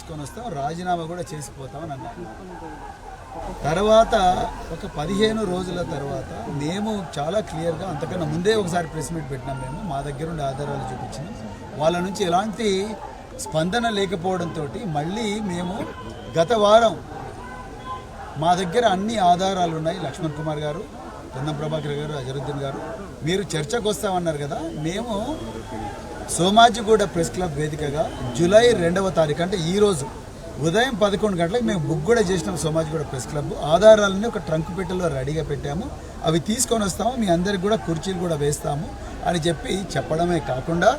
తీసుకొని వస్తాం, రాజీనామా కూడా చేసిపోతామని అన్నారు. తర్వాత ఒక 15 రోజుల తర్వాత మేము చాలా క్లియర్గా, అంతకన్నా ముందే ఒకసారి ప్రెస్ మీట్ పెట్టినాం. మేము మా దగ్గర ఉండే ఆధారాలు చూపించినాం. వాళ్ళ నుంచి ఎలాంటి స్పందన లేకపోవడంతో మళ్ళీ మేము గత వారం మా దగ్గర అన్ని ఆధారాలు ఉన్నాయి. లక్ష్మణ్ కుమార్ గారు, పొన్నం ప్రభాకర్ గారు, అజరుద్దీన్ గారు, మీరు చర్చకు వస్తామన్నారు కదా, మేము సోమాజిగూడ ప్రెస్ క్లబ్ వేదికగా జూలై 2వ తారీఖు అంటే ఈరోజు ఉదయం 11 గంటలకు మేము బుక్ కూడా చేసినాం. సోమాజిగూడ ప్రెస్ క్లబ్ ఆధారాలని ఒక ట్రంక్ పెట్టెలో రెడీగా పెట్టాము, అవి తీసుకొని వస్తాము, మీ అందరికి కూడా కుర్చీలు కూడా వేస్తాము అని చెప్పడమే కాకుండా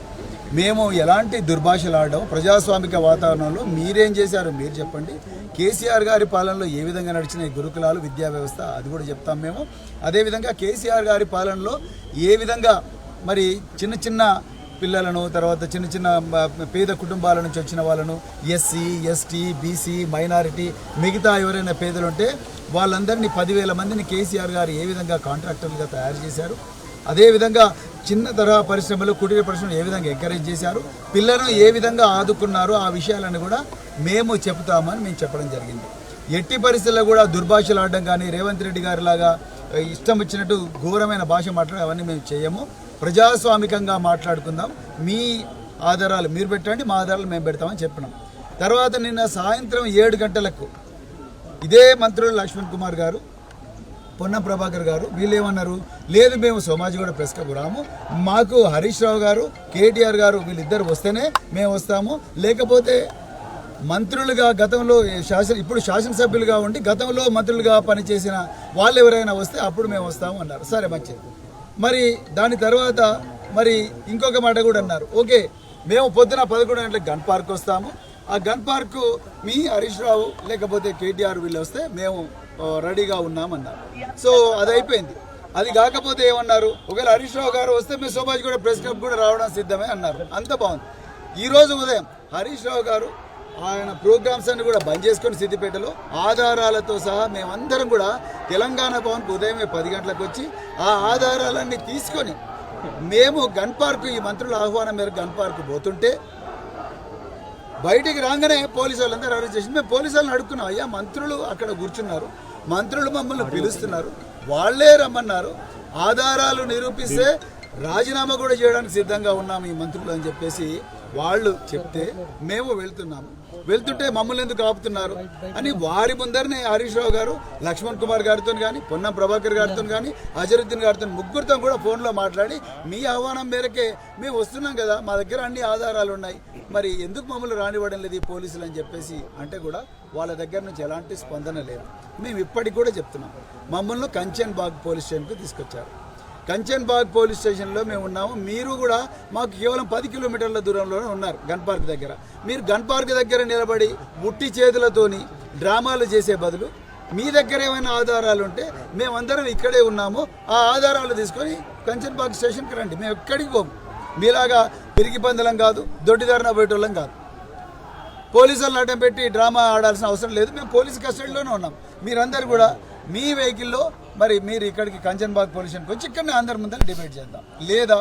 మేము ఎలాంటి దుర్భాషలు ఆడడం, ప్రజాస్వామిక వాతావరణంలో మీరేం చేశారు మీరు చెప్పండి, కేసీఆర్ గారి పాలనలో ఏ విధంగా నడిచిన ఈ గురుకులాలు, విద్యా వ్యవస్థ, అది కూడా చెప్తాం మేము. అదేవిధంగా కేసీఆర్ గారి పాలనలో ఏ విధంగా మరి చిన్న చిన్న పిల్లలను, తర్వాత చిన్న చిన్న పేద కుటుంబాల నుంచి వచ్చిన వాళ్ళను, ఎస్సీ, ఎస్టీ, బీసీ, మైనారిటీ, మిగతా ఎవరైనా పేదలు ఉంటే వాళ్ళందరినీ 10,000 మందిని కేసీఆర్ గారు ఏ విధంగా కాంట్రాక్టర్లుగా తయారు చేశారు, అదేవిధంగా చిన్న తరహా పరిశ్రమలు, కుటీర పరిశ్రమలు ఏ విధంగా ఎంకరేజ్ చేశారు, పిల్లలను ఏ విధంగా ఆదుకున్నారో ఆ విషయాలను కూడా మేము చెప్తామని మేము చెప్పడం జరిగింది. ఎట్టి పరిస్థితుల్లో కూడా దుర్భాషలు ఆడడం కానీ, రేవంత్ రెడ్డి గారి లాగా ఇష్టం వచ్చినట్టు ఘోరమైన భాష మాట్లాడడం అవన్నీ మేము చేయము. ప్రజాస్వామికంగా మాట్లాడుకుందాం, మీ ఆధారాలు మీరు పెట్టండి, మా ఆధారాలు మేము పెడతామని చెప్పినాం. తర్వాత నిన్న సాయంత్రం 7 గంటలకు ఇదే మంత్రులు లక్ష్మణ్ కుమార్ గారు, పొన్నం ప్రభాకర్ గారు వీళ్ళు ఏమన్నారు, లేదు మేము సోమాజిగూడ ప్రెస్ క్లబ్ రాము, మాకు హరీష్ రావు గారు, కేటీఆర్ గారు వీళ్ళిద్దరు వస్తేనే మేము వస్తాము, లేకపోతే మంత్రులుగా గతంలో ఇప్పుడు శాసనసభ్యులుగా ఉండి గతంలో మంత్రులుగా పనిచేసిన వాళ్ళు ఎవరైనా వస్తే అప్పుడు మేము వస్తాము అన్నారు. సరే మంచిది. మరి దాని తర్వాత మరి ఇంకొక మాట కూడా అన్నారు, ఓకే మేము పొద్దున 11 గంటలకు గన్ పార్క్ వస్తాము, ఆ గన్ పార్కు మీ హరీష్ రావు లేకపోతే కేటీఆర్ వీళ్ళు వస్తే మేము రెడీగా ఉన్నామన్నారు. సో అది అయిపోయింది. అది కాకపోతే ఏమన్నారు, ఒకవేళ హరీష్ రావు గారు వస్తే మేము సోమాజిగూడ ప్రెస్ క్లబ్ కూడా రావడం సిద్ధమే అన్నారు. అంత బాగుంది. ఈరోజు ఉదయం హరీష్ రావు గారు ఆయన ప్రోగ్రామ్స్ అన్ని కూడా బంద్ చేసుకొని సిద్దిపేటలో ఆధారాలతో సహా మేమందరం కూడా తెలంగాణ భవన్కి ఉదయమే 10 గంటలకు వచ్చి ఆ ఆధారాలన్నీ తీసుకొని మేము గన్ పార్క్, ఈ మంత్రుల ఆహ్వానం మేరకు గన్ పార్క్ పోతుంటే బయటికి రాగానే పోలీసు వాళ్ళందరూ అరెస్ట్ చేసి మేము పోలీసు వాళ్ళని అడుక్కున్నాం, అయ్యా మంత్రులు అక్కడ కూర్చున్నారు, మంత్రులు మమ్మల్ని పిలుస్తున్నారు, వాళ్ళే రమ్మన్నారు, ఆధారాలు నిరూపిస్తే రాజీనామా కూడా చేయడానికి సిద్ధంగా ఉన్నాము ఈ మంత్రులు అని చెప్పేసి వాళ్ళు చెప్తే మేము వెళ్తుంటే మమ్మల్ని ఎందుకు ఆపుతున్నారు అని వారి ముందరనే హరీష్ రావు గారు లక్ష్మణ్ కుమార్ గారితో కానీ, పొన్నం ప్రభాకర్ గారితో కానీ, అజరుద్దీన్ గారితో ముగ్గురితో కూడా ఫోన్లో మాట్లాడి మీ ఆహ్వానం మేరకే మేము వస్తున్నాం కదా, మా దగ్గర అన్ని ఆధారాలు ఉన్నాయి, మరి ఎందుకు మమ్మల్ని రానివ్వడం లేదు ఈ పోలీసులు అని చెప్పేసి అంటే కూడా వాళ్ళ దగ్గర నుంచి ఎలాంటి స్పందన లేదు. మేము ఇప్పటికి కూడా చెప్తున్నాం, మమ్మల్ని కంచన్ బాగ్ పోలీస్ స్టేషన్కు తీసుకొచ్చారు. కంచన్ బాగ్ పోలీస్ స్టేషన్లో మేము ఉన్నాము, మీరు కూడా మాకు కేవలం 10 కిలోమీటర్ల దూరంలోనే ఉన్నారు గన్ పార్క్ దగ్గర. మీరు గన్ పార్క్ దగ్గర నిలబడి ముట్టి చేతులతోని డ్రామాలు చేసే బదులు మీ దగ్గర ఏమైనా ఆధారాలు ఉంటే మేమందరం ఇక్కడే ఉన్నాము, ఆ ఆధారాలు తీసుకొని కంచన్ బాగ్ స్టేషన్కి రండి, మేము ఎక్కడికి పోము, మీలాగా పిరికి పందలం కాదు, దొడ్డిదారిన పోయేటోళ్ళం కాదు, పోలీసులను అడ్డం పెట్టి డ్రామా ఆడాల్సిన అవసరం లేదు, మేము పోలీసు కస్టడీలోనే ఉన్నాం. మీరందరూ కూడా మీ వెహికల్లో మరి మీరు ఇక్కడికి కంచన్ బాగ్ పోలీస్ స్టేషన్కి వచ్చి ఇక్కడనే అందరి ముందర డిబేట్ చేద్దాం, లేదా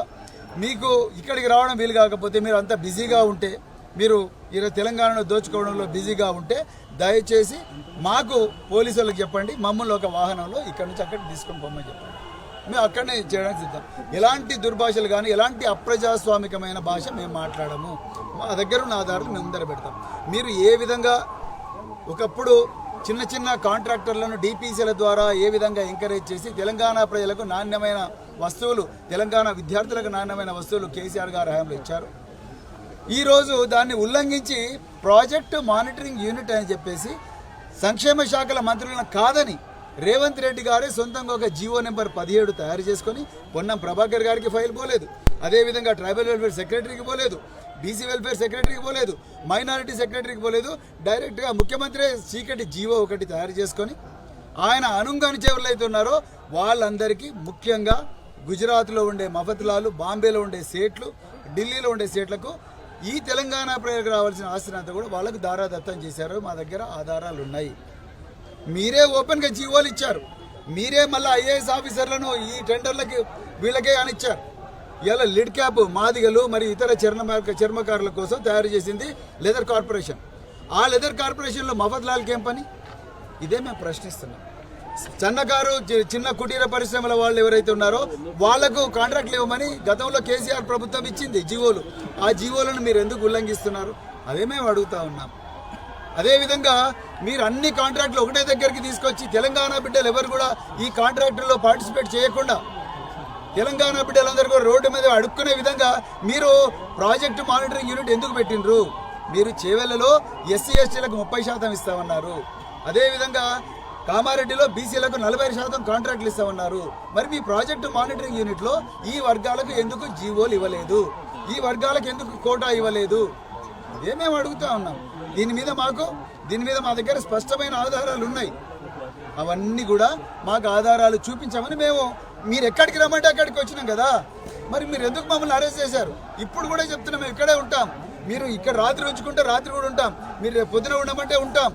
మీకు ఇక్కడికి రావడం వీలు కాకపోతే మీరు అంత బిజీగా ఉంటే, మీరు ఈరోజు తెలంగాణలో దోచుకోవడంలో బిజీగా ఉంటే దయచేసి మాకు పోలీసు వాళ్ళకి చెప్పండి, మమ్మల్ని ఒక వాహనంలో ఇక్కడ నుంచి అక్కడికి తీసుకొని పోమని చెప్పండి, మేము అక్కడనే చేయడానికి సిద్ధం. ఎలాంటి దుర్భాషలు కానీ, ఎలాంటి అప్రజాస్వామికమైన భాష మేము మాట్లాడము, మా దగ్గర ఉన్న ఆధారాలు మేము ముందర పెడతాం. మీరు ఏ విధంగా ఒకప్పుడు చిన్న చిన్న కాంట్రాక్టర్లను డిపిసిల ద్వారా ఏ విధంగా ఎంకరేజ్ చేసి తెలంగాణ ప్రజలకు నాణ్యమైన వస్తువులు, తెలంగాణ విద్యార్థులకు నాణ్యమైన వస్తువులు కేసీఆర్ గారు హయాంలో ఇచ్చారు, ఈరోజు దాన్ని ఉల్లంఘించి ప్రాజెక్టు మానిటరింగ్ యూనిట్ అని చెప్పేసి సంక్షేమ శాఖల మంత్రులను కాదని రేవంత్ రెడ్డి గారే సొంతంగా ఒక జీవో నెంబర్ 17 తయారు చేసుకొని పొన్నం ప్రభాకర్ గారికి ఫైల్ పోలేదు, అదేవిధంగా ట్రైబల్ వెల్ఫేర్ సెక్రటరీకి పోలేదు, బీసీ వెల్ఫేర్ సెక్రటరీకి పోలేదు, మైనారిటీ సెక్రటరీకి పోలేదు, డైరెక్ట్గా ముఖ్యమంత్రి చీకటి జీవో ఒకటి తయారు చేసుకొని ఆయన అనుంగని ఎవరైతే ఉన్నారో వాళ్ళందరికీ, ముఖ్యంగా గుజరాత్లో ఉండే మఫత్లాలు, బాంబేలో ఉండే సేట్లు, ఢిల్లీలో ఉండే సేట్లకు ఈ తెలంగాణ ప్రజలకు రావాల్సిన ఆస్తిని అంతా కూడా వాళ్ళకు దారాదత్తం చేశారు. మా దగ్గర ఆధారాలు ఉన్నాయి. మీరే ఓపెన్గా జీవోలు ఇచ్చారు, మీరే మళ్ళీ ఐఏఎస్ ఆఫీసర్లను ఈ టెండర్లకి వీళ్ళకే అనిచ్చారు. ఇలా లిడ్ క్యాప్ మాదిగలు మరి ఇతర చర్మకారుల కోసం తయారు చేసింది లెదర్ కార్పొరేషన్. ఆ లెదర్ కార్పొరేషన్లో మఫద్లాల్కి ఏం పని? ఇదే మేము ప్రశ్నిస్తున్నాం. సన్నకారు చిన్న కుటీర పరిశ్రమల వాళ్ళు ఎవరైతే ఉన్నారో వాళ్లకు కాంట్రాక్ట్లు ఇవ్వమని గతంలో కేసీఆర్ ప్రభుత్వం ఇచ్చింది జీవోలు. ఆ జీవోలను మీరు ఎందుకు ఉల్లంఘిస్తున్నారు? అదే మేము అడుగుతా ఉన్నాం. అదేవిధంగా మీరు అన్ని కాంట్రాక్టులు ఒకటే దగ్గరికి తీసుకొచ్చి తెలంగాణ బిడ్డలు ఎవరు కూడా ఈ కాంట్రాక్టుల్లో పార్టిసిపేట్ చేయకుండా తెలంగాణ బిడ్డలందరూ కూడా రోడ్డు మీద అడుక్కునే విధంగా మీరు ప్రాజెక్టు మానిటరింగ్ యూనిట్ ఎందుకు పెట్టినరు? మీరు చేవెళ్లలో ఎస్సీ ఎస్టీలకు 30% ఇస్తామన్నారు. అదేవిధంగా కామారెడ్డిలో బీసీలకు 40% కాంట్రాక్టులు ఇస్తామన్నారు. మరి మీ ప్రాజెక్టు మానిటరింగ్ యూనిట్లో ఈ వర్గాలకు ఎందుకు జీవోలు ఇవ్వలేదు? ఈ వర్గాలకు ఎందుకు కోటా ఇవ్వలేదు? ఇదే మేము అడుగుతా ఉన్నాం. దీని మీద మా దగ్గర స్పష్టమైన ఆధారాలు ఉన్నాయి. అవన్నీ కూడా మాకు ఆధారాలు చూపించామని మీరు ఎక్కడికి రమ్మంటే అక్కడికి వచ్చినాం కదా. మరి మీరు ఎందుకు మమ్మల్ని అరెస్ట్ చేశారు? ఇప్పుడు కూడా చెప్తున్నాం, మేము ఇక్కడే ఉంటాం. మీరు ఇక్కడ రాత్రి ఉంచుకుంటే రాత్రి కూడా ఉంటాం. మీరు రేపు పొద్దున ఉండమంటే ఉంటాం.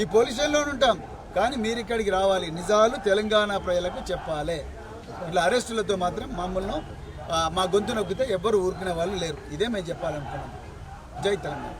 ఈ పోలీస్ స్టేషన్లో ఉంటాం. కానీ మీరు ఇక్కడికి రావాలి, నిజాలు తెలంగాణ ప్రజలకు చెప్పాలి. ఇట్లా అరెస్టులతో మాత్రం మమ్మల్ని మా గొంతు నొక్కితే ఎవ్వరు ఊరుకునే వాళ్ళు లేరు. ఇదే మేము చెప్పాలనుకున్నాం. జై తెలంగాణ.